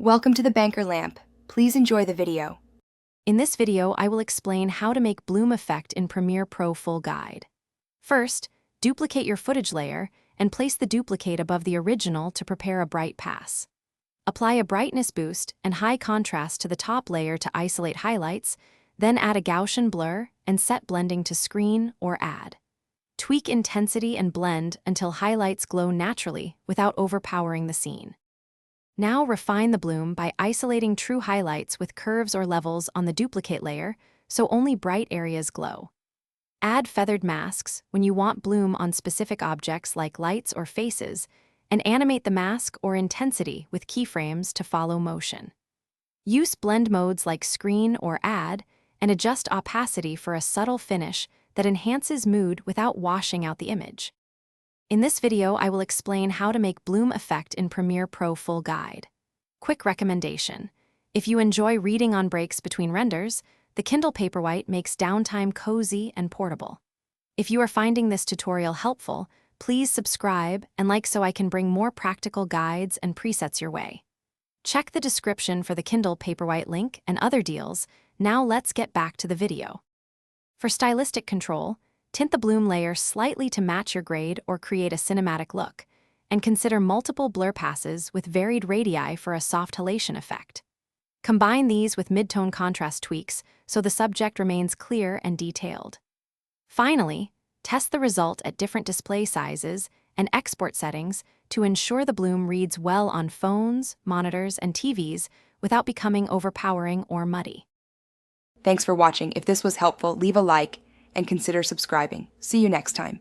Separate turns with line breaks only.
Welcome to the Banker Lamp. Please enjoy the video.
In this video, I will explain how to make bloom effect in Premiere Pro full guide. First, duplicate your footage layer and place the duplicate above the original to prepare a bright pass. Apply a brightness boost and high contrast to the top layer to isolate highlights, then add a Gaussian blur and set blending to screen or add. Tweak intensity and blend until highlights glow naturally without overpowering the scene. Now refine the bloom by isolating true highlights with curves or levels on the duplicate layer so only bright areas glow. Add feathered masks when you want bloom on specific objects like lights or faces, and animate the mask or intensity with keyframes to follow motion. Use blend modes like screen or add, and adjust opacity for a subtle finish that enhances mood without washing out the image. In this video, I will explain how to make bloom effect in Premiere Pro full guide. Quick recommendation: if you enjoy reading on breaks between renders, the Kindle Paperwhite makes downtime cozy and portable. If you are finding this tutorial helpful, please subscribe and like so I can bring more practical guides and presets your way. Check the description for the Kindle Paperwhite link and other deals. Now let's get back to the video. For stylistic control, tint the bloom layer slightly to match your grade or create a cinematic look, and consider multiple blur passes with varied radii for a soft halation effect. Combine these with mid-tone contrast tweaks so the subject remains clear and detailed. Finally, test the result at different display sizes and export settings to ensure the bloom reads well on phones, monitors, and TVs without becoming overpowering or muddy.
Thanks for watching. If this was helpful, leave a like and consider subscribing. See you next time.